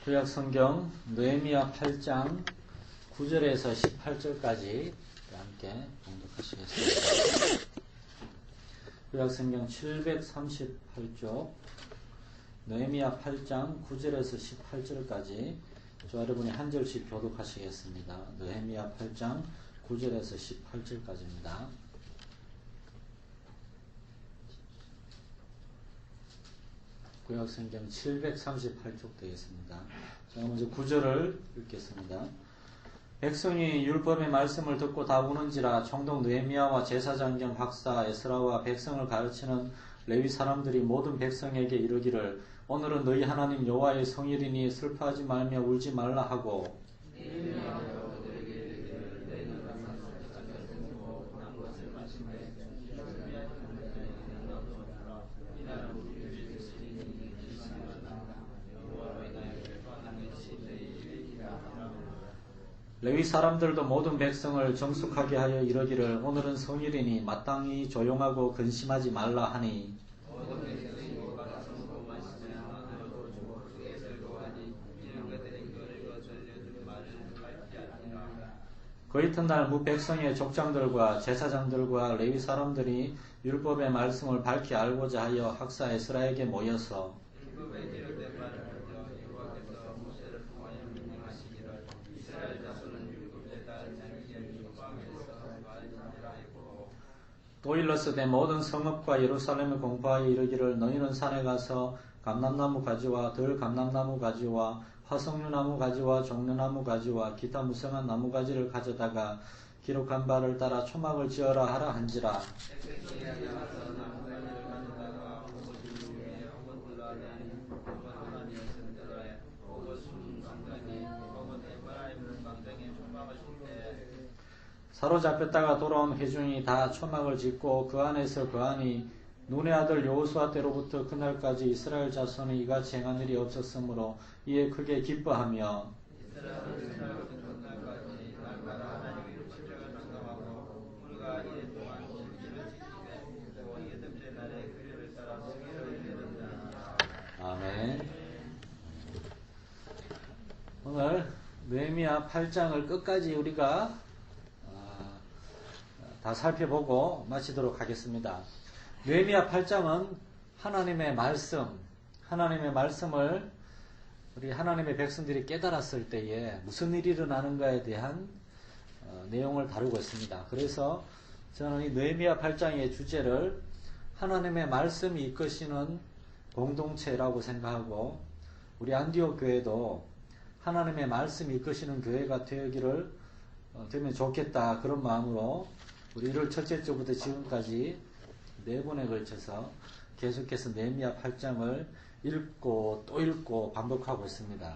구약성경 느헤미야 8장 9절에서 18절까지 함께 봉독하시겠습니다. 구약성경 738쪽 느헤미야 8장 9절에서 18절까지 저 여러분이 한 절씩 교독하시겠습니다. 느헤미야 8장 9절에서 18절까지입니다. 구약성경 738쪽 되겠습니다. 제가 먼저 9절을 읽겠습니다. 백성이 율법의 말씀을 듣고 다 우는지라 총독 느헤미야와 제사장 겸 박사 에스라와 백성을 가르치는 레위 사람들이 모든 백성에게 이르기를 오늘은 너희 하나님 여호와의 성일이니 슬퍼하지 말며 울지 말라 하고 레위 사람들도 모든 백성을 정숙하게 하여 이르기를 오늘은 성일이니 마땅히 조용하고 근심하지 말라 하니 그 이튿날 무 백성의 족장들과 제사장들과 레위 사람들이 율법의 말씀을 밝히 알고자 하여 학사 에스라에게 모여서 또 일러스되 모든 성읍과 예루살렘을 공포하여 이르기를 너희는 산에 가서 감람나무 가지와 덜 감람나무 가지와 화석류나무 가지와 종려나무 가지와 기타 무성한 나무 가지를 가져다가 기록한 바를 따라 초막을 지어라 하라 한지라. 사로잡혔다가 돌아온 회중이 다 초막을 짓고 그 안에서 거하니 눈의 아들 여호수아 때로부터 그날까지 이스라엘 자손이 이같이 행한 일이 없었으므로 이에 크게 기뻐하며 아멘. 오늘 느헤미야 8장을 끝까지 우리가 다 살펴보고 마치도록 하겠습니다. 느헤미야 8장은 하나님의 말씀을 우리 하나님의 백성들이 깨달았을 때에 무슨 일이 일어나는가에 대한 내용을 다루고 있습니다. 그래서 저는 이 느헤미야 8장의 주제를 하나님의 말씀이 이끄시는 공동체라고 생각하고 우리 안디옥 교회도 하나님의 말씀이 이끄시는 교회가 되기를 되면 좋겠다 그런 마음으로 우리 1월 첫째 주부터 지금까지 4번에 걸쳐서 계속해서 느헤미야 8장을 읽고 또 읽고 반복하고 있습니다.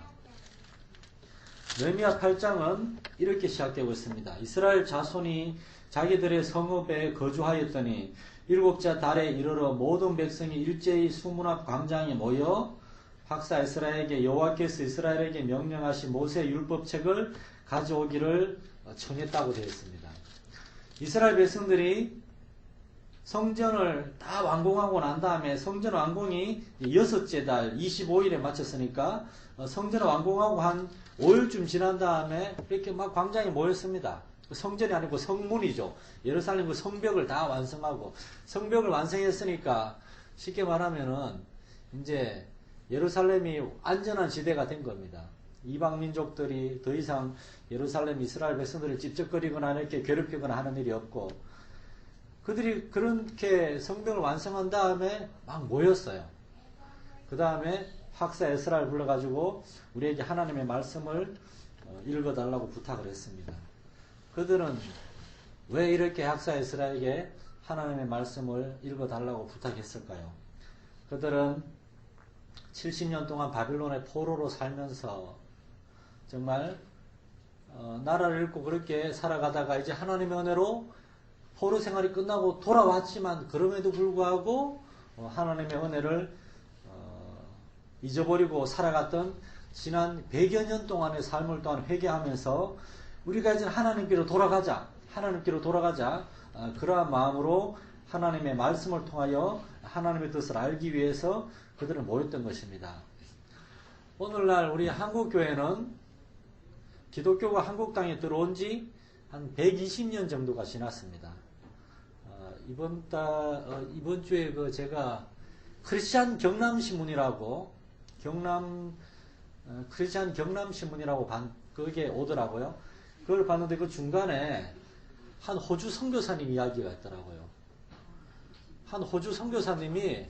느헤미야 8장은 이렇게 시작되고 있습니다. 이스라엘 자손이 자기들의 성읍에 거주하였더니 일곱째 달에 이르러 모든 백성이 일제히 수문 앞 광장에 모여 박사 에스라에게 여호와께서 이스라엘에게 명령하신 모세 율법책을 가져오기를 청했다고 되어 있습니다. 이스라엘 백성들이 성전을 다 완공하고 난 다음에 성전 완공이 6째 달 25일에 마쳤으니까 성전을 완공하고 한 5일쯤 지난 다음에 이렇게 막 광장에 모였습니다. 성전이 아니고 성문이죠. 예루살렘 그 성벽을 다 완성하고 성벽을 완성했으니까 쉽게 말하면은 이제 예루살렘이 안전한 지대가 된 겁니다. 이방 민족들이 더 이상 예루살렘 이스라엘 백성들을 찝쩍거리거나 이렇게 괴롭히거나 하는 일이 없고 그들이 그렇게 성벽을 완성한 다음에 막 모였어요. 그 다음에 학사 에스라를 불러가지고 우리에게 하나님의 말씀을 읽어달라고 부탁을 했습니다. 그들은 왜 이렇게 학사 에스라에게 하나님의 말씀을 읽어달라고 부탁했을까요? 그들은 70년 동안 바빌론의 포로로 살면서 정말 나라를 잃고 그렇게 살아가다가 이제 하나님의 은혜로 포로 생활이 끝나고 돌아왔지만 그럼에도 불구하고 하나님의 은혜를 잊어버리고 살아갔던 지난 100여 년 동안의 삶을 또한 회개하면서 우리가 이제 하나님께로 돌아가자 그러한 마음으로 하나님의 말씀을 통하여 하나님의 뜻을 알기 위해서 그들은 모였던 것입니다. 오늘날 우리 한국교회는 기독교가 한국 땅에 들어온 지 한 120년 정도가 지났습니다. 이번 주에 제가 크리스찬 경남신문이라고 크리스찬 경남신문이라고 그게 오더라고요. 그걸 봤는데 그 중간에 한 호주 선교사님 이야기가 있더라고요. 한 호주 선교사님이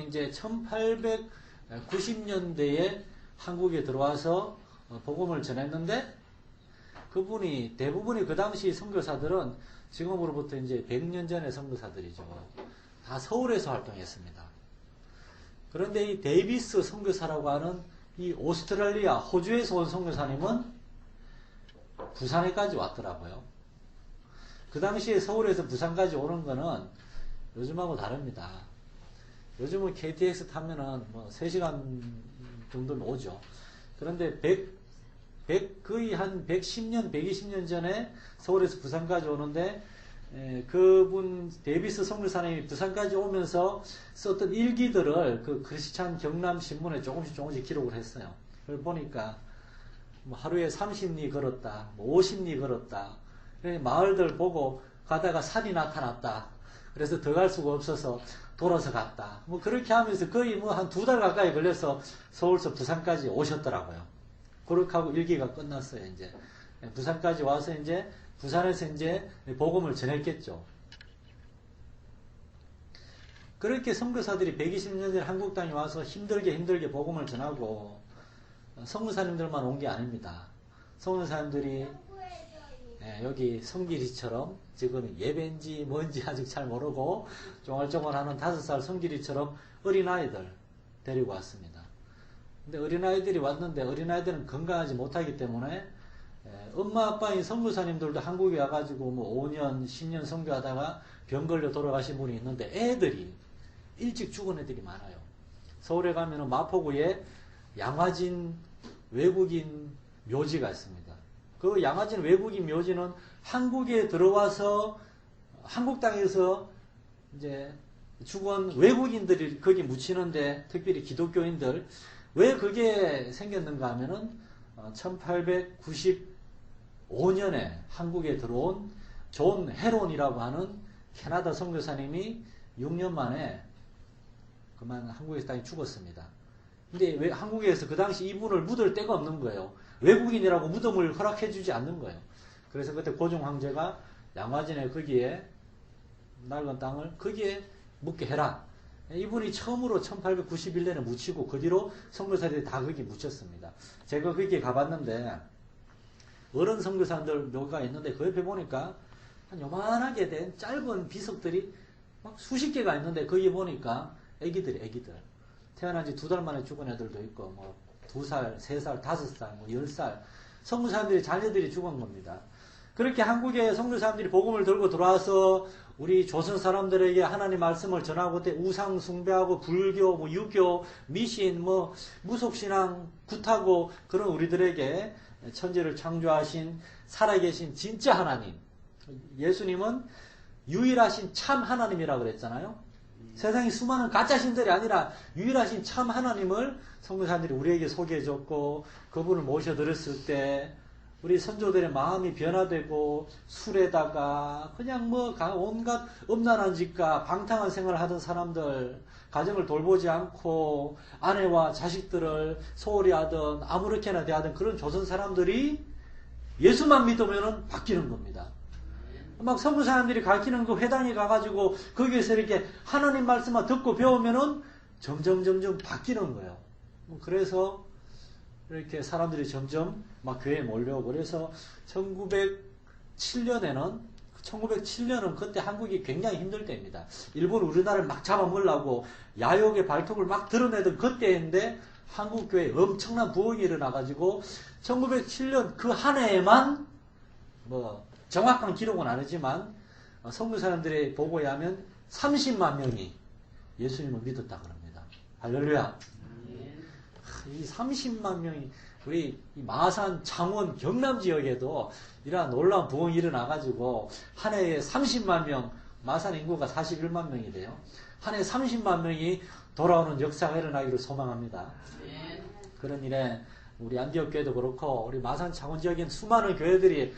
이제 1890년대에 한국에 들어와서 복음을 전했는데 대부분이 그 당시 선교사들은 지금으로부터 이제 100년 전의 선교사들이죠. 다 서울에서 활동했습니다. 그런데 이 데이비스 선교사라고 하는 이 오스트레일리아, 호주에서 온 선교사님은 부산에까지 왔더라고요. 그 당시에 서울에서 부산까지 오는 거는 요즘하고 다릅니다. 요즘은 KTX 타면은 뭐 3시간 정도는 오죠. 그런데 거의 한 110년, 120년 전에 서울에서 부산까지 오는데, 그분, 데이비스 선교사님이 부산까지 오면서 썼던 일기들을 그 크리스찬 경남신문에 조금씩 기록을 했어요. 그걸 보니까, 뭐 하루에 30리 걸었다, 뭐 50리 걸었다, 마을들 보고 가다가 산이 나타났다. 그래서 더 갈 수가 없어서 돌아서 갔다. 뭐 그렇게 하면서 거의 뭐 한 2달 가까이 걸려서 서울서 부산까지 오셨더라고요. 그렇게 하고 일기가 끝났어요, 이제. 부산까지 와서 이제, 부산에서 이제 복음을 전했겠죠. 그렇게 선교사들이 120년 전에 한국 땅에 와서 힘들게 복음을 전하고, 선교사님들만 온 게 아닙니다. 선교사님들이 여기 성길이처럼 지금 예배인지 뭔지 아직 잘 모르고 쫑알쫑알하는 5살 성길이처럼 어린아이들 데리고 왔습니다. 근데 어린아이들이 왔는데 어린아이들은 건강하지 못하기 때문에 엄마 아빠인 선교사님들도 한국에 와가지고 뭐 5년 10년 선교하다가 병 걸려 돌아가신 분이 있는데 애들이 일찍 죽은 애들이 많아요. 서울에 가면은 마포구에 양화진 외국인 묘지가 있습니다. 그 양화진 외국인 묘지는 한국에 들어와서 한국 땅에서 이제 죽은 외국인들이 거기 묻히는데 특별히 기독교인들 왜 그게 생겼는가 하면은 1895년에 한국에 들어온 존 헤론이라고 하는 캐나다 선교사님이 6년 만에 그만 한국에서 땅에 죽었습니다. 근데 왜 한국에서 그 당시 이분을 묻을 데가 없는 거예요. 외국인이라고 무덤을 허락해주지 않는 거예요. 그래서 그때 고종 황제가 양화진에 거기에 낡은 땅을 거기에 묻게 해라. 이분이 처음으로 1891년에 묻히고 그 뒤로 선교사들이 다 거기 묻혔습니다. 제가 거기에 가봤는데 어른 선교사들 묘가 있는데 그 옆에 보니까 한 요만하게 된 짧은 비석들이 막 수십 개가 있는데 거기 보니까 애기들 태어난 지 2달 만에 죽은 애들도 있고 뭐 2살, 3살, 5살, 뭐 10살 선교사님들이 자녀들이 죽은 겁니다. 그렇게 한국에 선교사님들이 복음을 들고 들어와서 우리 조선 사람들에게 하나님 말씀을 전하고 때 우상 숭배하고 불교, 뭐 유교, 미신, 뭐 무속신앙 굿하고 그런 우리들에게 천지를 창조하신 살아계신 진짜 하나님, 예수님은 유일하신 참 하나님이라고 그랬잖아요. 세상에 수많은 가짜신들이 아니라 유일하신 참 하나님을 선교사님들이 우리에게 소개해줬고 그분을 모셔드렸을 때 우리 선조들의 마음이 변화되고 술에다가 그냥 뭐 온갖 음란한 짓과 방탕한 생활을 하던 사람들 가정을 돌보지 않고 아내와 자식들을 소홀히 하던 아무렇게나 대하던 그런 조선 사람들이 예수만 믿으면 바뀌는 겁니다. 막 선교사님들이 가르치는 그 회당에 가가지고 거기에서 이렇게 하나님 말씀만 듣고 배우면은 점점 바뀌는 거예요. 그래서 이렇게 사람들이 점점 막 교회에 몰려오고 그래서 1907년은 그때 한국이 굉장히 힘들 때입니다. 일본 우리나라를 막 잡아먹으려고 야욕의 발톱을 막 드러내던 그때인데 한국 교회에 엄청난 부흥이 일어나가지고 1907년 그 한 해에만 뭐 정확한 기록은 아니지만 선교사님들의 보고에 하면 30만 명이 예수님을 믿었다 그럽니다. 할렐루야. 이 30만 명이 우리 마산, 창원, 경남 지역에도 이러한 놀라운 부흥이 일어나가지고 한 해에 30만 명 마산 인구가 41만 명이 돼요. 한 해 30만 명이 돌아오는 역사가 일어나기를 소망합니다. 그런 일에 우리 안디옥 교회도 그렇고 우리 마산 창원 지역에 있는 수많은 교회들이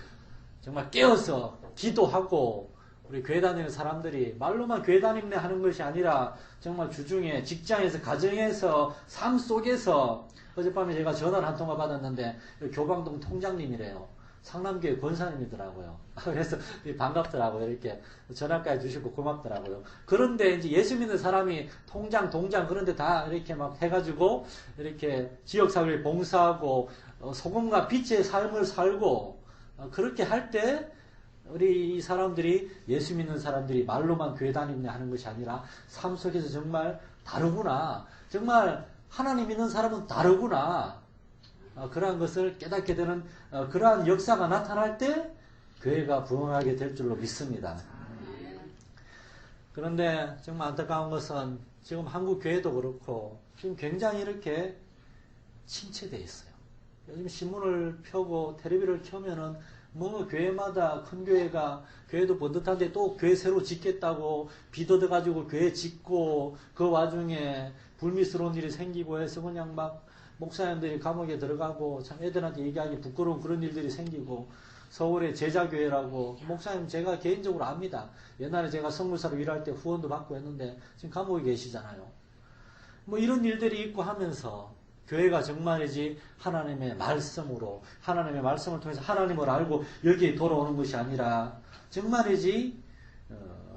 정말 깨어서 기도하고 우리 교회 다니는 사람들이 말로만 교회 다니네 하는 것이 아니라 정말 주중에 직장에서 가정에서 삶 속에서 어젯밤에 제가 전화를 한 통화 받았는데 교방동 통장님이래요. 상남교회 권사님이더라고요. 그래서 반갑더라고요. 이렇게 전화까지 주시고 고맙더라고요. 그런데 이제 예수 믿는 사람이 통장, 동장 그런 데 다 이렇게 막 해가지고 이렇게 지역사회를 봉사하고 소금과 빛의 삶을 살고 그렇게 할 때 우리 이 사람들이 예수 믿는 사람들이 말로만 교회 다니냐 하는 것이 아니라 삶 속에서 정말 다르구나. 정말 하나님 믿는 사람은 다르구나. 그러한 것을 깨닫게 되는 그러한 역사가 나타날 때 교회가 부흥하게 될 줄로 믿습니다. 그런데 정말 안타까운 것은 지금 한국 교회도 그렇고 지금 굉장히 이렇게 침체되어 있어요. 요즘 신문을 펴고 텔레비를 켜면은 뭐 교회마다 큰 교회가 교회도 번듯한데 또 교회 새로 짓겠다고 빚 얻어가지고 교회 짓고 그 와중에 불미스러운 일이 생기고 해서 그냥 막 목사님들이 감옥에 들어가고 참 애들한테 얘기하기 부끄러운 그런 일들이 생기고 서울의 제자교회라고 목사님 제가 개인적으로 압니다. 옛날에 제가 성물사로 일할 때 후원도 받고 했는데 지금 감옥에 계시잖아요. 뭐 이런 일들이 있고 하면서 교회가 정말이지 하나님의 말씀으로 하나님의 말씀을 통해서 하나님을 알고 여기에 돌아오는 것이 아니라 정말이지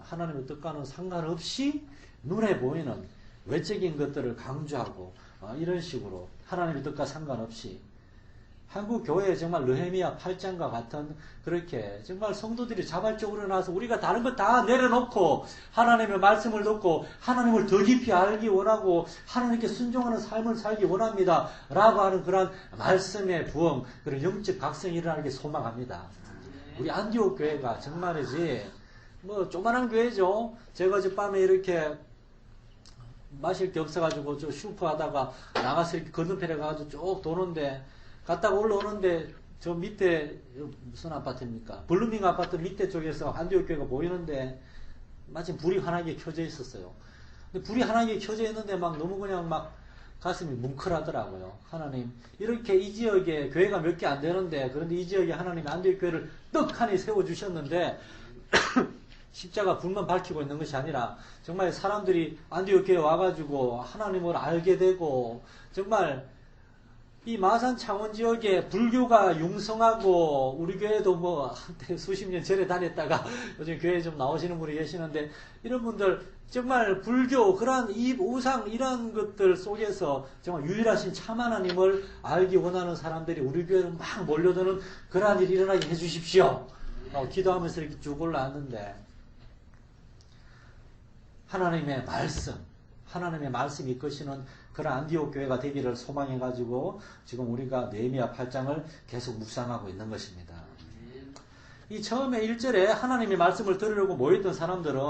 하나님의 뜻과는 상관없이 눈에 보이는 외적인 것들을 강조하고 이런 식으로 하나님의 뜻과 상관없이 한국 교회에 정말 느헤미야 8장과 같은 그렇게 정말 성도들이 자발적으로 나와서 우리가 다른 것 다 내려놓고 하나님의 말씀을 듣고 하나님을 더 깊이 알기 원하고 하나님께 순종하는 삶을 살기 원합니다. 라고 하는 그런 말씀의 부흥, 그런 영적 각성이 일어나기 소망합니다. 우리 안디옥 교회가 정말이지 뭐 조그만한 교회죠. 제가 어젯밤에 이렇게 마실 게 없어가지고 저 슈퍼 하다가 나가서 이렇게 건너편에 가가지고 쭉 도는데 갔다가 올라오는데 저 밑에 무슨 아파트입니까? 블루밍 아파트 밑에 쪽에서 안디옥 교회가 보이는데 마침 불이 환하게 켜져 있었어요. 근데 불이 환하게 켜져 있는데 막 너무 그냥 막 가슴이 뭉클하더라고요. 하나님 이렇게 이 지역에 교회가 몇 개 안 되는데 그런데 이 지역에 하나님이 안디옥 교회를 떡하니 세워주셨는데 십자가 불만 밝히고 있는 것이 아니라 정말 사람들이 안디옥 교회에 와가지고 하나님을 알게 되고 정말 이 마산 창원 지역에 불교가 융성하고 우리 교회도 뭐 한때 수십 년 전에 다녔다가 요즘 교회에 좀 나오시는 분이 계시는데 이런 분들 정말 불교 그러한 이 우상 이런 것들 속에서 정말 유일하신 참 하나님을 알기 원하는 사람들이 우리 교회로 막 몰려드는 그러한 일이 일어나게 해주십시오. 기도하면서 이렇게 쭉 올라왔는데 하나님의 말씀이 이끄시는 그런 안디옥 교회가 되기를 소망해가지고 지금 우리가 느헤미야 8장을 계속 묵상하고 있는 것입니다. 이 처음에 1절에 하나님의 말씀을 들으려고 모였던 사람들은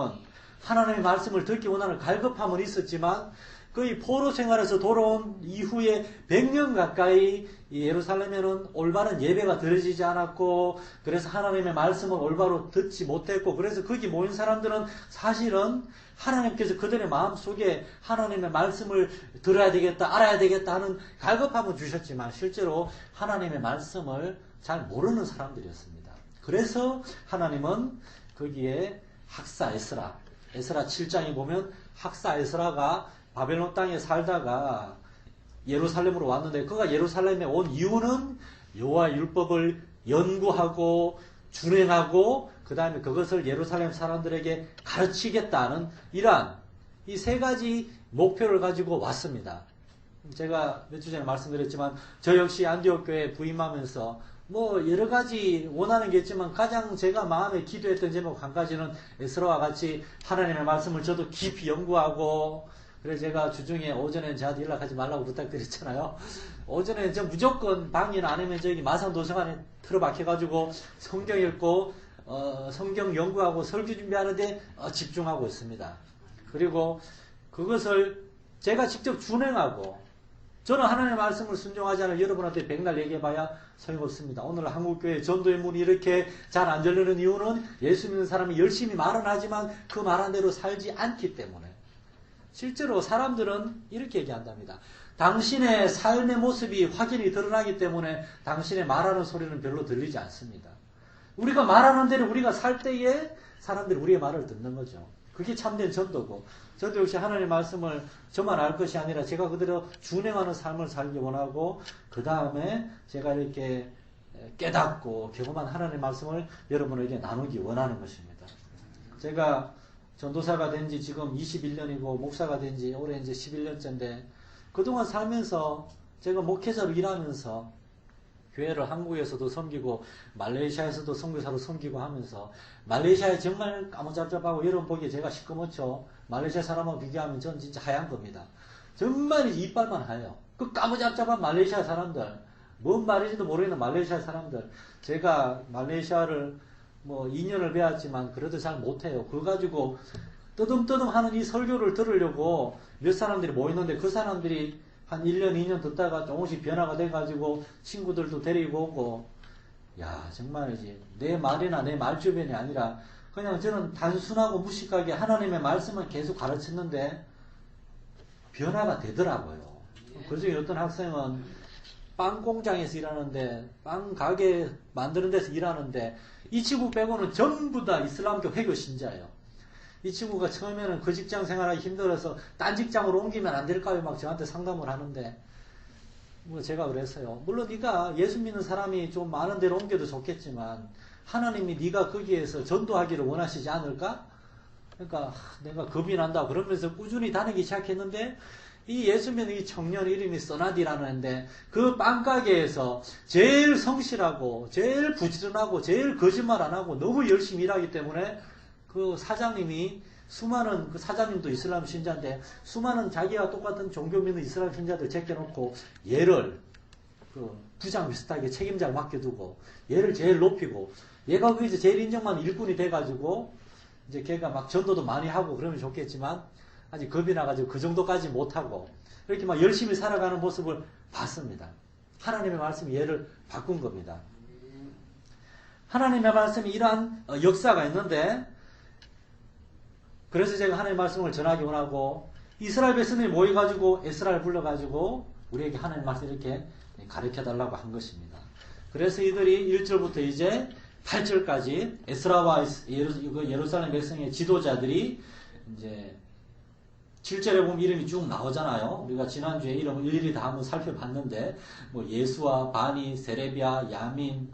하나님의 말씀을 듣기 원하는 갈급함은 있었지만 거의 포로 생활에서 돌아온 이후에 100년 가까이 예루살렘에는 올바른 예배가 드려지지 않았고 그래서 하나님의 말씀을 올바로 듣지 못했고 그래서 거기 모인 사람들은 사실은 하나님께서 그들의 마음속에 하나님의 말씀을 들어야 되겠다 알아야 되겠다 하는 갈급함을 주셨지만 실제로 하나님의 말씀을 잘 모르는 사람들이었습니다. 그래서 하나님은 거기에 학사 에스라 7장에 보면 학사 에스라가 바벨론 땅에 살다가 예루살렘으로 왔는데 그가 예루살렘에 온 이유는 여호와 율법을 연구하고 준행하고 그 다음에 그것을 예루살렘 사람들에게 가르치겠다는 이러한 이 세 가지 목표를 가지고 왔습니다. 제가 몇 주 전에 말씀드렸지만 저 역시 안디옥 교회에 부임하면서 뭐 여러 가지 원하는 게 있지만 가장 제가 마음에 기도했던 제목 한 가지는 에스라와 같이 하나님의 말씀을 저도 깊이 연구하고 그래서 제가 주중에 오전엔 저한테 연락하지 말라고 부탁드렸잖아요. 오전에 저 무조건 방일 안 하면 저기 마산 도서관에 틀어박혀가지고 성경 읽고 성경 연구하고 설교 준비하는데 집중하고 있습니다. 그리고 그것을 제가 직접 준행하고 저는 하나님의 말씀을 순종하지 않을 여러분한테 백날 얘기해봐야 소용없습니다. 오늘 한국교회 전도의 문이 이렇게 잘 안 열리는 이유는 예수 믿는 사람이 열심히 말은 하지만 그 말한 대로 살지 않기 때문에. 실제로 사람들은 이렇게 얘기한답니다. 당신의 삶의 모습이 확연히 드러나기 때문에 당신의 말하는 소리는 별로 들리지 않습니다. 우리가 말하는 대로 우리가 살 때에 사람들이 우리의 말을 듣는 거죠. 그게 참된 전도고, 저도 역시 하나님의 말씀을 저만 알 것이 아니라 제가 그대로 준행하는 삶을 살기 원하고, 그 다음에 제가 이렇게 깨닫고 경험한 하나님의 말씀을 여러분에게 나누기 원하는 것입니다. 제가 전도사가 된 지 지금 21년이고 목사가 된 지 올해 이제 11년째인데, 그동안 살면서 제가 목회자로 일하면서 교회를 한국에서도 섬기고 말레이시아에서도 선교사로 섬기고 하면서, 말레이시아에 정말 까무잡잡하고 여러분 보기에 제가 시꺼멓죠. 말레이시아 사람하고 비교하면 전 진짜 하얀 겁니다. 정말 이빨만 하얘요. 그 까무잡잡한 말레이시아 사람들, 뭔 말인지도 모르겠는 말레이시아 사람들, 제가 말레이시아를 뭐 2년을 배웠지만 그래도 잘 못해요. 그거 가지고 뜨듬뜨듬 하는 이 설교를 들으려고 몇 사람들이 모이는데, 그 사람들이 한 1년, 2년 듣다가 조금씩 변화가 돼가지고 친구들도 데리고 오고, 야, 정말이지. 내 말이나 내 말 주변이 아니라 그냥 저는 단순하고 무식하게 하나님의 말씀을 계속 가르쳤는데 변화가 되더라고요. 그중에 어떤 학생은 빵 공장에서 일하는데, 빵 가게 만드는 데서 일하는데, 이 친구 빼고는 전부 다 이슬람교 회교 신자예요. 이 친구가 처음에는 그 직장 생활하기 힘들어서 딴 직장으로 옮기면 안 될까요? 막 저한테 상담을 하는데, 뭐 제가 그랬어요. 물론 네가 예수 믿는 사람이 좀 많은 데로 옮겨도 좋겠지만 하나님이 네가 거기에서 전도하기를 원하시지 않을까? 그러니까 내가 겁이 난다 그러면서 꾸준히 다니기 시작했는데, 이 예수 믿는 이 청년 이름이 써나디라는 애인데, 그 빵가게에서 제일 성실하고 제일 부지런하고 제일 거짓말 안 하고 너무 열심히 일하기 때문에 그 사장님이 수많은, 그 사장님도 이슬람 신자인데 수많은 자기와 똑같은 종교 믿는 이슬람 신자들 제껴놓고 얘를 그 부장 비슷하게 책임자를 맡겨두고 얘를 제일 높이고, 얘가 거기서 제일 인정만 일꾼이 돼가지고 이제 걔가 막 전도도 많이 하고 그러면 좋겠지만 아직 겁이 나가지고 그 정도까지 못하고 이렇게 막 열심히 살아가는 모습을 봤습니다. 하나님의 말씀이 얘를 바꾼 겁니다. 하나님의 말씀이 이러한 역사가 있는데, 그래서 제가 하나님의 말씀을 전하기 원하고, 이스라엘 백성들이 모여가지고 에스라를 불러가지고 우리에게 하나님의 말씀을 이렇게 가르쳐달라고 한 것입니다. 그래서 이들이 1절부터 이제 8절까지 에스라와 예루살렘 백성의 지도자들이 이제 7절에 보면 이름이 쭉 나오잖아요. 우리가 지난주에 이름을 일일이 다 한번 살펴봤는데, 뭐 예수와, 바니, 세레비아, 야민,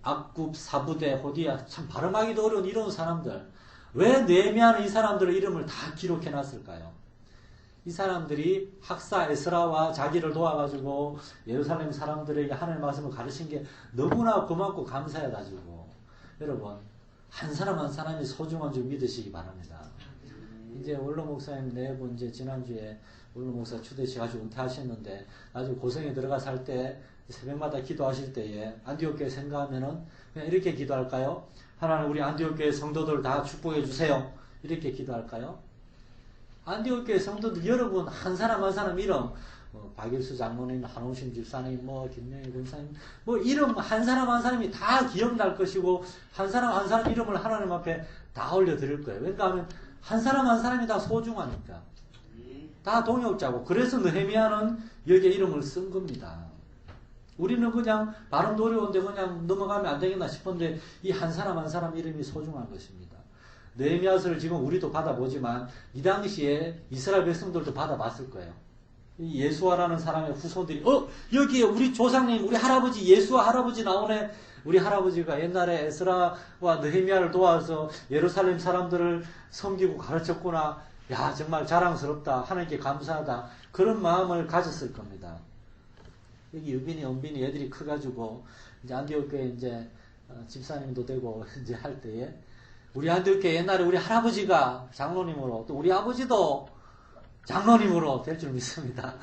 악굽, 사부대, 호디야, 참 발음하기도 어려운 이런 사람들. 왜 느헤미야는 이 사람들의 이름을 다 기록해 놨을까요? 이 사람들이 학사 에스라와 자기를 도와가지고 예루살렘 사람들에게 하나님의 말씀을 가르친 게 너무나 고맙고 감사해가지고, 여러분 한 사람 한 사람이 소중한 줄 믿으시기 바랍니다. 이제 원로 목사님 네 분 이제 지난주에 원로 목사 추대시가지고 은퇴하셨는데, 아주 고생에 들어가서 할 때 새벽마다 기도하실 때에 안디옥 교회 생각하면은 그냥 이렇게 기도할까요? 하나님 우리 안디옥 교회 성도들 다 축복해 주세요. 이렇게 기도할까요? 안디옥 교회 성도들 여러분 한 사람 한 사람 이름, 뭐 박일수 장로님, 한홍심 집사님, 뭐 김명희 군사님, 뭐 이름 한 사람 한 사람이 다 기억날 것이고, 한 사람 한 사람 이름을 하나님 앞에 다 올려드릴 거예요. 왜냐하면 한 사람 한 사람이 다 소중하니까. 다 동역자고. 그래서 느헤미야는 여기에 이름을 쓴 겁니다. 우리는 그냥 발음도 어려운데 그냥 넘어가면 안 되겠나 싶은데 이 한 사람 한 사람 이름이 소중한 것입니다. 느헤미야서를 지금 우리도 받아보지만 이 당시에 이스라엘 백성들도 받아봤을 거예요. 이 예수아라는 사람의 후손들이 여기에 우리 조상님 우리 할아버지 예수아 할아버지 나오네. 우리 할아버지가 옛날에 에스라와 느헤미야를 도와서 예루살렘 사람들을 섬기고 가르쳤구나. 야 정말 자랑스럽다. 하나님께 감사하다. 그런 마음을 가졌을 겁니다. 여기 유빈이, 은빈이 애들이 커가지고 이제 안디옥 교회 이제 집사님도 되고 이제 할 때에 우리 안디옥 교회 옛날에 우리 할아버지가 장로님으로 또 우리 아버지도 장로님으로 될 줄 믿습니다.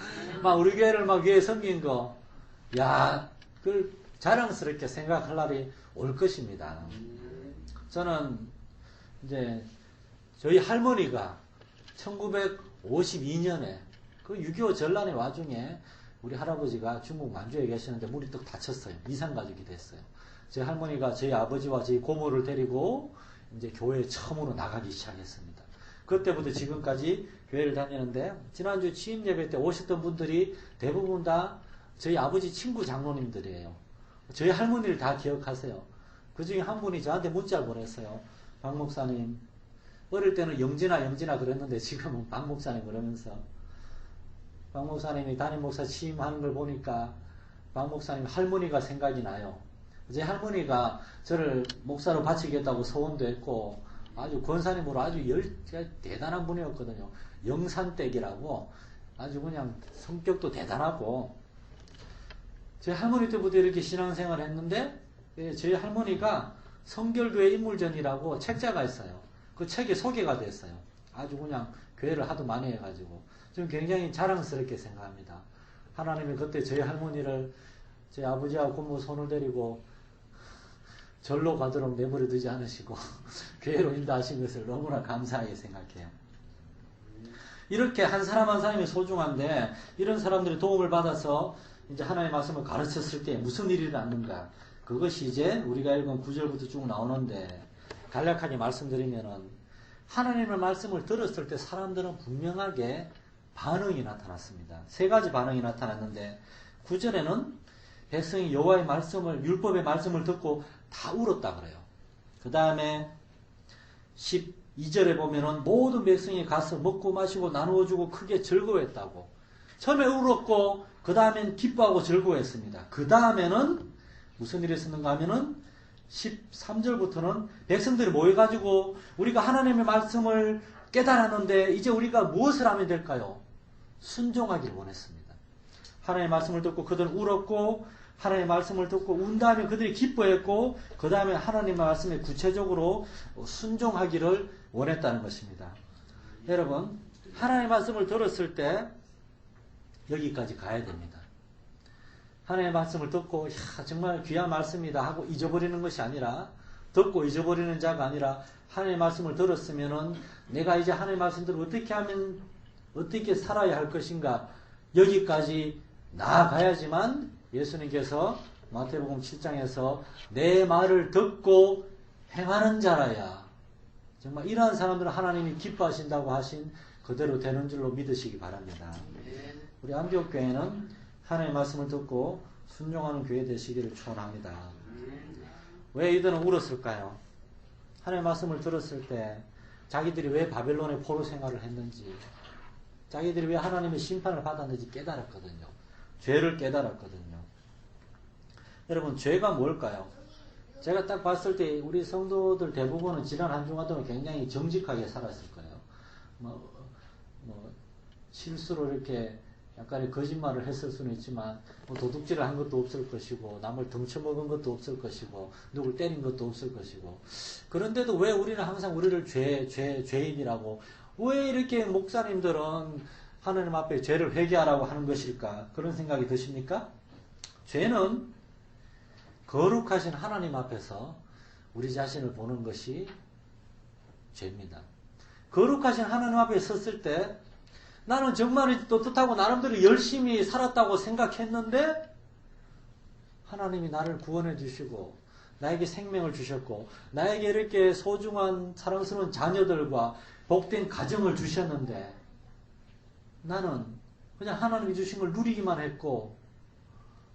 막 우리 교회를 막 위에 섬긴 거, 야, 그걸 자랑스럽게 생각할 날이 올 것입니다. 저는 이제 저희 할머니가 1952년에 그 6.25 전란의 와중에 우리 할아버지가 중국 만주에 계시는데 물이 떡 다쳤어요. 이산가족이 됐어요. 저희 할머니가 저희 아버지와 저희 고모를 데리고 이제 교회에 처음으로 나가기 시작했습니다. 그때부터 지금까지 교회를 다니는데, 지난주 취임 예배 때 오셨던 분들이 대부분 다 저희 아버지 친구 장로님들이에요. 저희 할머니를 다 기억하세요. 그 중에 한 분이 저한테 문자를 보냈어요. 박 목사님, 어릴 때는 영진아 그랬는데 지금은 박 목사님 그러면서, 박 목사님이 담임 목사 취임하는 걸 보니까 박 목사님 할머니가 생각이 나요. 제 할머니가 저를 목사로 바치겠다고 소원도 했고, 아주 권사님으로 아주 대단한 분이었거든요. 영산댁이라고 아주 그냥 성격도 대단하고, 제 할머니 때부터 이렇게 신앙생활을 했는데, 저희 할머니가 성결교회 인물전이라고 책자가 있어요. 그 책에 소개가 됐어요. 아주 그냥 교회를 하도 많이 해가지고 좀 굉장히 자랑스럽게 생각합니다. 하나님이 그때 저희 할머니를 저희 아버지하고 고모 손을 데리고 절로 가도록 내버려 두지 않으시고 교회로 인도하신 것을 너무나 감사하게 생각해요. 이렇게 한 사람 한 사람이 소중한데, 이런 사람들의 도움을 받아서 이제 하나님의 말씀을 가르쳤을 때 무슨 일이 났는가, 그것이 이제 우리가 읽은 9절부터 쭉 나오는데, 간략하게 말씀드리면은 하나님의 말씀을 들었을 때 사람들은 분명하게 반응이 나타났습니다. 세 가지 반응이 나타났는데, 9절에는 백성이 여호와의 말씀을, 율법의 말씀을 듣고 다 울었다 그래요. 그 다음에 12절에 보면은 모든 백성이 가서 먹고 마시고 나누어주고 크게 즐거워했다고. 처음에 울었고 그 다음엔 기뻐하고 즐거워했습니다. 그 다음에는 무슨 일이 있었는가 하면은 13절부터는 백성들이 모여가지고 우리가 하나님의 말씀을 깨달았는데 이제 우리가 무엇을 하면 될까요? 순종하기를 원했습니다. 하나님의 말씀을 듣고 그들은 울었고, 하나님의 말씀을 듣고 운 다음에 그들이 기뻐했고, 그 다음에 하나님의 말씀에 구체적으로 순종하기를 원했다는 것입니다. 여러분, 하나님의 말씀을 들었을 때 여기까지 가야 됩니다. 하나님의 말씀을 듣고 정말 귀한 말씀이다 하고 잊어버리는 것이 아니라, 듣고 잊어버리는 자가 아니라, 하나님의 말씀을 들었으면은 내가 이제 하나님의 말씀대로 어떻게 하면 어떻게 살아야 할 것인가, 여기까지 나아가야지만 예수님께서 마태복음 7장에서 내 말을 듣고 행하는 자라야, 정말 이러한 사람들은 하나님이 기뻐하신다고 하신 그대로 되는 줄로 믿으시기 바랍니다. 우리 안디옥교회는 하나님의 말씀을 듣고 순종하는 교회 되시기를 축원합니다. 왜 이들은 울었을까요? 하나님의 말씀을 들었을 때 자기들이 왜 바벨론의 포로 생활을 했는지, 자기들이 왜 하나님의 심판을 받았는지 깨달았거든요. 죄를 깨달았거든요. 여러분, 죄가 뭘까요? 제가 딱 봤을 때 우리 성도들 대부분은 지난 한 주간 동안 굉장히 정직하게 살았을 거예요. 실수로 이렇게 약간의 거짓말을 했을 수는 있지만, 도둑질을 한 것도 없을 것이고, 남을 덩쳐먹은 것도 없을 것이고, 누굴 때린 것도 없을 것이고, 그런데도 왜 우리는 항상 우리를 죄인이라고, 왜 이렇게 목사님들은 하나님 앞에 죄를 회개하라고 하는 것일까? 그런 생각이 드십니까? 죄는 거룩하신 하나님 앞에서 우리 자신을 보는 것이 죄입니다. 거룩하신 하나님 앞에 섰을 때 나는 정말 떳떳하고 나름대로 열심히 살았다고 생각했는데, 하나님이 나를 구원해 주시고 나에게 생명을 주셨고 나에게 이렇게 소중한 사랑스러운 자녀들과 복된 가정을 주셨는데, 나는 그냥 하나님이 주신 걸 누리기만 했고,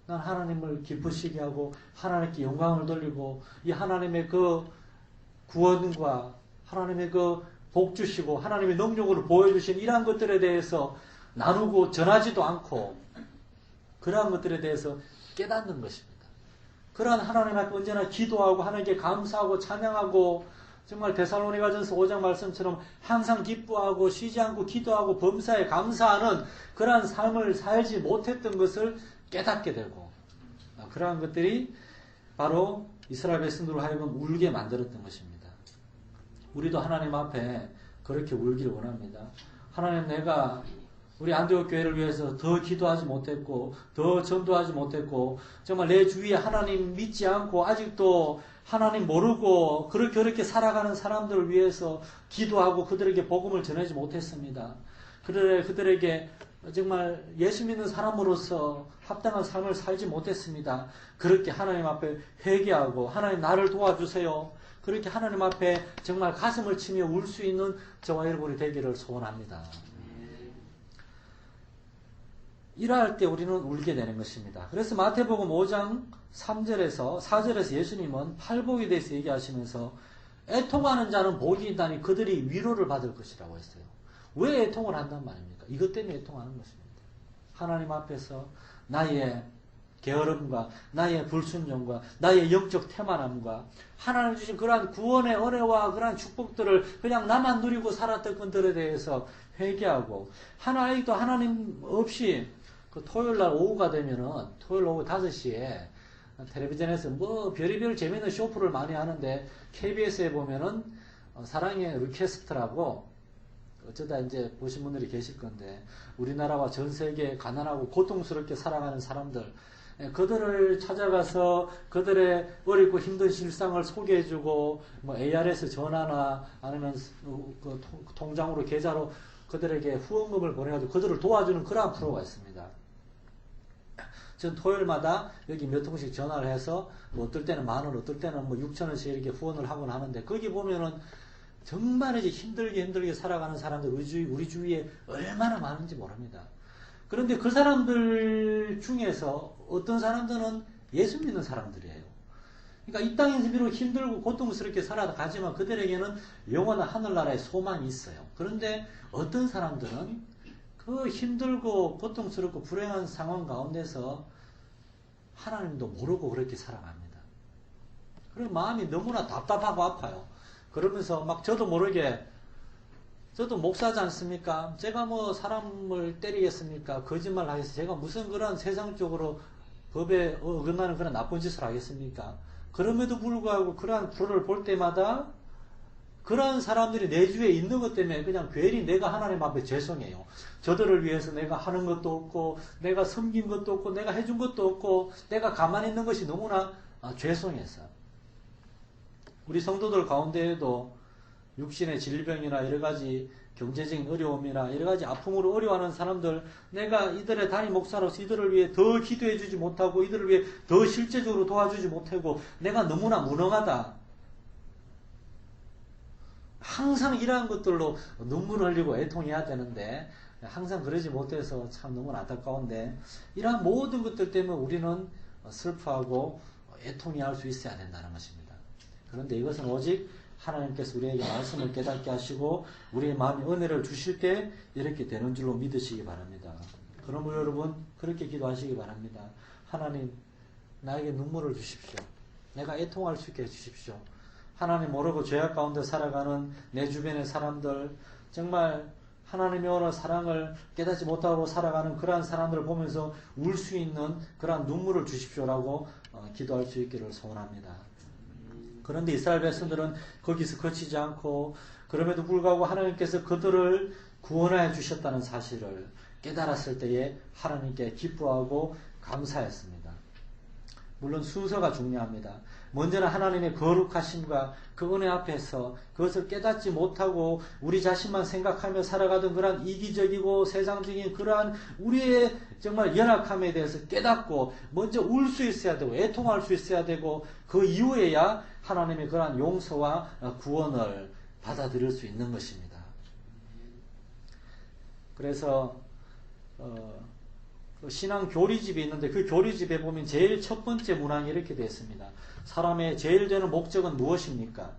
난 하나님을 기쁘시게 하고 하나님께 영광을 돌리고 이 하나님의 그 구원과 하나님의 그 복 주시고 하나님의 능력으로 보여주신 이러한 것들에 대해서 나누고 전하지도 않고, 그러한 것들에 대해서 깨닫는 것입니다. 그러한 하나님 앞에 언제나 기도하고 하나님께 감사하고 찬양하고, 정말 데살로니가전서 5장 말씀처럼 항상 기뻐하고 쉬지 않고 기도하고 범사에 감사하는 그러한 삶을 살지 못했던 것을 깨닫게 되고, 그러한 것들이 바로 이스라엘 백성들로 하여금 울게 만들었던 것입니다. 우리도 하나님 앞에 그렇게 울기를 원합니다. 하나님, 내가 우리 안디옥 교회를 위해서 더 기도하지 못했고 더 전도하지 못했고, 정말 내 주위에 하나님 믿지 않고 아직도 하나님 모르고 그렇게 살아가는 사람들을 위해서 기도하고 그들에게 복음을 전하지 못했습니다. 그들에게 정말 예수 믿는 사람으로서 합당한 삶을 살지 못했습니다. 그렇게 하나님 앞에 회개하고 하나님 나를 도와주세요. 그렇게 하나님 앞에 정말 가슴을 치며 울 수 있는 저와 여러분이 되기를 소원합니다. 이러할 때 우리는 울게 되는 것입니다. 그래서 마태복음 5장 3절에서 4절에서 예수님은 팔복에 대해서 얘기하시면서 애통하는 자는 복이 있다니 그들이 위로를 받을 것이라고 했어요. 왜 애통을 한단 말입니까? 이것 때문에 애통하는 것입니다. 하나님 앞에서 나의 게으름과 나의 불순종과 나의 영적 태만함과 하나님 주신 그러한 구원의 은혜와 그러한 축복들을 그냥 나만 누리고 살았던 것들에 대해서 회개하고 하나님도 하나님 없이 그 토요일날 오후가 되면은 토요일 오후 5시에 텔레비전에서 뭐 별의별 재미있는 쇼프를 많이 하는데 KBS에 보면은 사랑의 리퀘스트라고 어쩌다 이제 보신 분들이 계실 건데 우리나라와 전 세계 가난하고 고통스럽게 살아가는 사람들 그들을 찾아가서 그들의 어렵고 힘든 실상을 소개해주고 뭐 ARS 전화나 아니면 그 통장으로 계좌로 그들에게 후원금을 보내가지고 그들을 도와주는 그러한 프로가 있습니다. 전 토요일마다 여기 몇 통씩 전화를 해서 뭐 어떨 때는 10,000원, 어떨 때는 뭐 6,000원씩 이렇게 후원을 하곤 하는데 거기 보면은 정말 이제 힘들게 살아가는 사람들 우리 주위에 얼마나 많은지 모릅니다. 그런데 그 사람들 중에서 어떤 사람들은 예수 믿는 사람들이에요. 그러니까 이 땅에서 비록 힘들고 고통스럽게 살아가지만 그들에게는 영원한 하늘나라의 소망이 있어요. 그런데 어떤 사람들은 그 힘들고 고통스럽고 불행한 상황 가운데서 하나님도 모르고 그렇게 살아갑니다. 그리고 마음이 너무나 답답하고 아파요. 그러면서 막 저도 모르게 저도 목사지 않습니까? 제가 뭐 사람을 때리겠습니까? 거짓말 하겠습니까? 제가 무슨 그런 세상적으로 법에 어긋나는 그런 나쁜 짓을 하겠습니까? 그럼에도 불구하고 그러한 프로를 볼 때마다 그러한 사람들이 내 주위에 있는 것 때문에 그냥 괜히 내가 하나님 앞에 죄송해요. 저들을 위해서 내가 하는 것도 없고 내가 섬긴 것도 없고 내가 해준 것도 없고 내가 가만히 있는 것이 너무나 죄송해서 우리 성도들 가운데에도 육신의 질병이나 여러가지 경제적인 어려움이나 여러가지 아픔으로 어려워하는 사람들 내가 이들의 담임 목사로서 이들을 위해 더 기도해 주지 못하고 이들을 위해 더 실제적으로 도와주지 못하고 내가 너무나 무능하다. 항상 이러한 것들로 눈물을 흘리고 애통해야 되는데 항상 그러지 못해서 참 너무 안타까운데 이러한 모든 것들 때문에 우리는 슬퍼하고 애통해할 수 있어야 된다는 것입니다. 그런데 이것은 오직 하나님께서 우리에게 말씀을 깨닫게 하시고 우리의 마음에 은혜를 주실 때 이렇게 되는 줄로 믿으시기 바랍니다. 그러므로 여러분 그렇게 기도하시기 바랍니다. 하나님 나에게 눈물을 주십시오. 내가 애통할 수 있게 해주십시오. 하나님 모르고 죄악 가운데 살아가는 내 주변의 사람들 정말 하나님의 오늘 사랑을 깨닫지 못하고 살아가는 그러한 사람들을 보면서 울 수 있는 그러한 눈물을 주십시오라고 기도할 수 있기를 소원합니다. 그런데 이스라엘 백성들은 거기서 그치지 않고 그럼에도 불구하고 하나님께서 그들을 구원하여 주셨다는 사실을 깨달았을 때에 하나님께 기뻐하고 감사했습니다. 물론 순서가 중요합니다. 먼저는 하나님의 거룩하심과 그 은혜 앞에서 그것을 깨닫지 못하고 우리 자신만 생각하며 살아가던 그러한 이기적이고 세상적인 그러한 우리의 정말 연약함에 대해서 깨닫고 먼저 울 수 있어야 되고 애통할 수 있어야 되고 그 이후에야 하나님의 그러한 용서와 구원을 받아들일 수 있는 것입니다. 그래서 신앙 교리집이 있는데 그 교리집에 보면 제일 첫 번째 문항이 이렇게 되어 있습니다. 사람의 제일 되는 목적은 무엇입니까?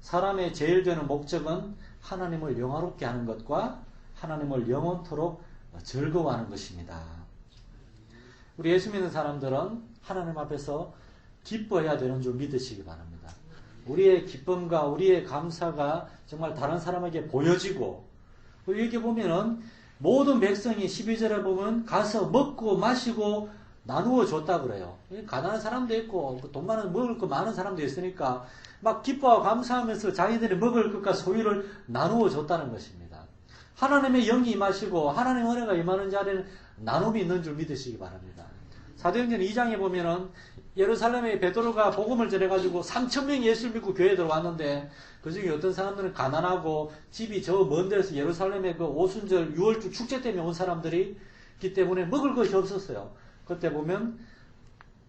사람의 제일 되는 목적은 하나님을 영화롭게 하는 것과 하나님을 영원토록 즐거워하는 것입니다. 우리 예수 믿는 사람들은 하나님 앞에서 기뻐해야 되는 줄 믿으시기 바랍니다. 우리의 기쁨과 우리의 감사가 정말 다른 사람에게 보여지고 여기 보면은 모든 백성이 12절에 보면 가서 먹고 마시고 나누어 줬다 그래요. 가난한 사람도 있고 돈 많은 먹을 거 많은 사람도 있으니까 막 기뻐하고 감사하면서 자기들이 먹을 것과 소유를 나누어 줬다는 것입니다. 하나님의 영이 임하시고 하나님의 은혜가 임하는 자리에는 나눔이 있는 줄 믿으시기 바랍니다. 사도행전 2장에 보면은 예루살렘에 베드로가 복음을 전해가지고 3,000명이 예수를 믿고 교회에 들어왔는데 그중에 어떤 사람들은 가난하고 집이 저 먼 데서 예루살렘에 그 오순절 6월주 축제 때문에 온 사람들이 기 때문에 먹을 것이 없었어요. 그때 보면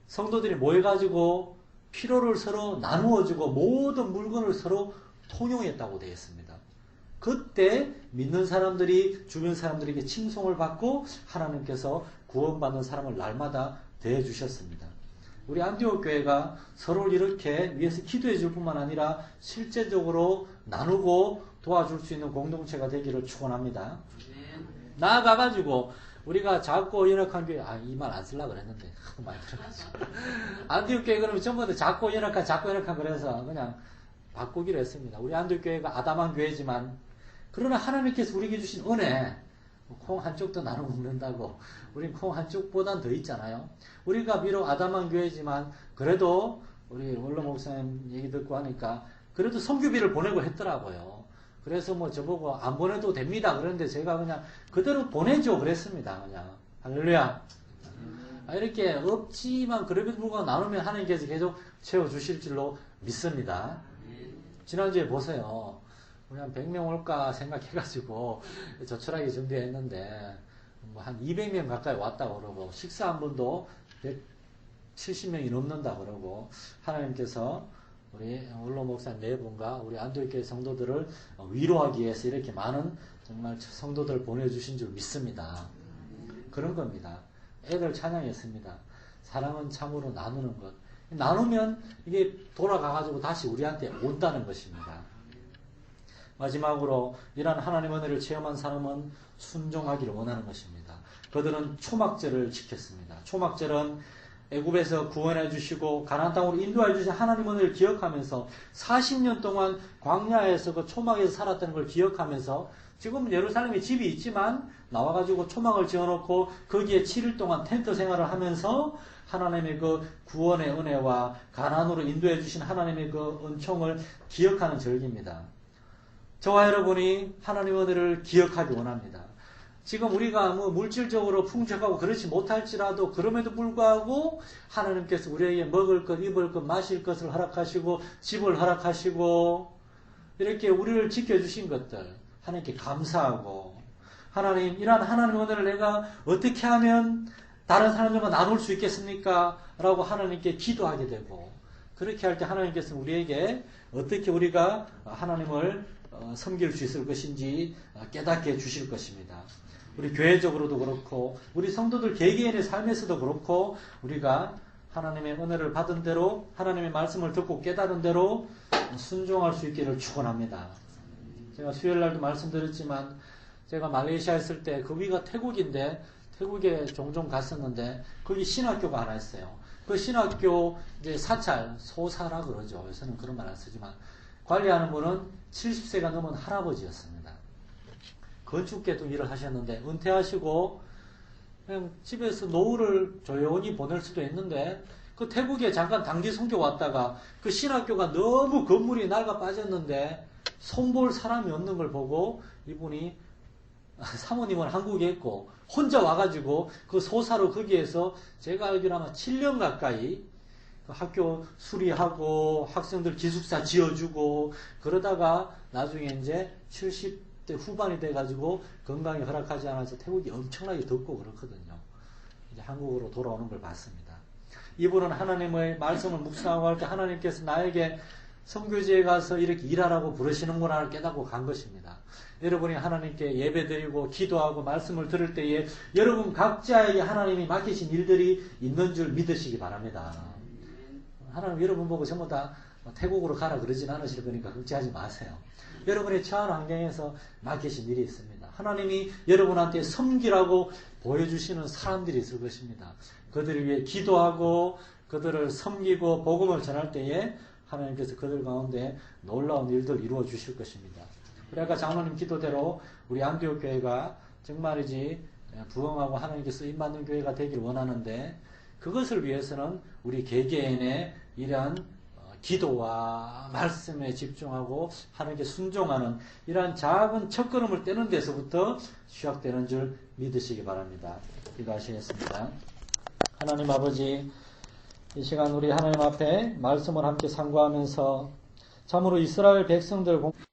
성도들이 모여가지고 필요를 서로 나누어주고 모든 물건을 서로 통용했다고 되어 있습니다. 그때 믿는 사람들이 주변 사람들에게 칭송을 받고 하나님께서 구원받는 사람을 날마다 대해주셨습니다. 우리 안디옥 교회가 서로를 이렇게 위해서 기도해 줄 뿐만 아니라 실제적으로 나누고 도와줄 수 있는 공동체가 되기를 축원합니다. 나아가가지고 우리가 작고 연약한 교회, 이 말 안 쓰려고 그랬는데 많이 들어가지고 안디옥 교회 그러면 전부 다 작고 연약한 그래서 그냥 바꾸기로 했습니다. 우리 안디옥 교회가 아담한 교회지만 그러나 하나님께서 우리에게 주신 은혜, 콩 한쪽도 나눠 먹는다고. 우린 콩 한쪽보단 더 있잖아요. 우리가 비록 아담한 교회지만 그래도 우리 원로 목사님 얘기 듣고 하니까 그래도 선교비를 보내고 했더라고요. 그래서 뭐 저보고 안 보내도 됩니다. 그런데 제가 그냥 그대로 보내죠. 그랬습니다. 그냥. 할렐루야. 이렇게 없지만 그럼에도 불구하고 나누면 하나님께서 계속 채워주실 줄로 믿습니다. 지난주에 보세요. 우리 한 100명 올까 생각해가지고 저철하게 준비했는데 뭐 한 200명 가까이 왔다고 그러고 식사 한 분도 170명이 넘는다 그러고 하나님께서 우리 원로 목사 4분과 우리 안도교회 성도들을 위로하기 위해서 이렇게 많은 정말 성도들을 보내주신 줄 믿습니다. 그런 겁니다. 애들 찬양했습니다. 사랑은 참으로 나누는 것. 나누면 이게 돌아가가지고 다시 우리한테 온다는 것입니다. 마지막으로 이러한 하나님의 은혜를 체험한 사람은 순종하기를 원하는 것입니다. 그들은 초막절을 지켰습니다. 초막절은 애굽에서 구원해 주시고 가나안 땅으로 인도해 주신 하나님의 은혜를 기억하면서 40년 동안 광야에서 그 초막에서 살았다는 걸 기억하면서 지금 예루살렘에 집이 있지만 나와가지고 초막을 지어놓고 거기에 7일 동안 텐트 생활을 하면서 하나님의 그 구원의 은혜와 가나안으로 인도해 주신 하나님의 그 은총을 기억하는 절기입니다. 저와 여러분이 하나님의 은혜를 기억하기 원합니다. 지금 우리가 뭐 물질적으로 풍족하고 그렇지 못할지라도 그럼에도 불구하고 하나님께서 우리에게 먹을 것, 입을 것, 마실 것을 허락하시고 집을 허락하시고 이렇게 우리를 지켜주신 것들 하나님께 감사하고 하나님 이러한 하나님의 은혜를 내가 어떻게 하면 다른 사람들과 나눌 수 있겠습니까? 라고 하나님께 기도하게 되고 그렇게 할 때 하나님께서 우리에게 어떻게 우리가 하나님을 섬길 수 있을 것인지 깨닫게 해 주실 것입니다. 우리 교회적으로도 그렇고 우리 성도들 개개인의 삶에서도 그렇고 우리가 하나님의 은혜를 받은 대로 하나님의 말씀을 듣고 깨달은 대로 순종할 수 있기를 축원합니다. 제가 수요일날도 말씀드렸지만 제가 말레이시아 있을 때 거기가 태국인데 태국에 종종 갔었는데 거기 신학교가 하나 있어요. 그 신학교 이제 사찰, 소사라 그러죠. 요새는 그런 말 안 쓰지만 관리하는 분은 70세가 넘은 할아버지였습니다. 건축계도 일을 하셨는데 은퇴하시고 그냥 집에서 노후를 조용히 보낼 수도 있는데 그 태국에 잠깐 단기 선교 왔다가 그 신학교가 너무 건물이 낡아 빠졌는데 손볼 사람이 없는 걸 보고 이분이 사모님은 한국에 있고 혼자 와가지고 그 소사로 거기에서 제가 알기로 아마 7년 가까이 그 학교 수리하고 학생들 기숙사 지어주고 그러다가 나중에 이제 70대 후반이 돼가지고 건강이 허락하지 않아서 태국이 엄청나게 덥고 그렇거든요. 이제 한국으로 돌아오는 걸 봤습니다. 이분은 하나님의 말씀을 묵상하고 할 때 하나님께서 나에게 선교지에 가서 이렇게 일하라고 부르시는구나를 깨닫고 간 것입니다. 여러분이 하나님께 예배드리고 기도하고 말씀을 들을 때에 여러분 각자에게 하나님이 맡기신 일들이 있는 줄 믿으시기 바랍니다. 하나님 여러분 보고 전부 다 태국으로 가라 그러진 않으실 거니까 걱정하지 마세요. 여러분의 처한 환경에서 맡기신 일이 있습니다. 하나님이 여러분한테 섬기라고 보여주시는 사람들이 있을 것입니다. 그들을 위해 기도하고 그들을 섬기고 복음을 전할 때에 하나님께서 그들 가운데 놀라운 일들 이루어 주실 것입니다. 우리 아까 장로님 기도대로 우리 안디옥 교회가 정말이지 부흥하고 하나님께 쓰임받는 교회가 되길 원하는데 그것을 위해서는 우리 개개인의 이러한 기도와 말씀에 집중하고 하나님께 순종하는 이러한 작은 첫걸음을 떼는 데서부터 시작되는 줄 믿으시기 바랍니다. 기도하시겠습니다. 하나님 아버지 이 시간 우리 하나님 앞에 말씀을 함께 상고하면서 참으로 이스라엘 백성들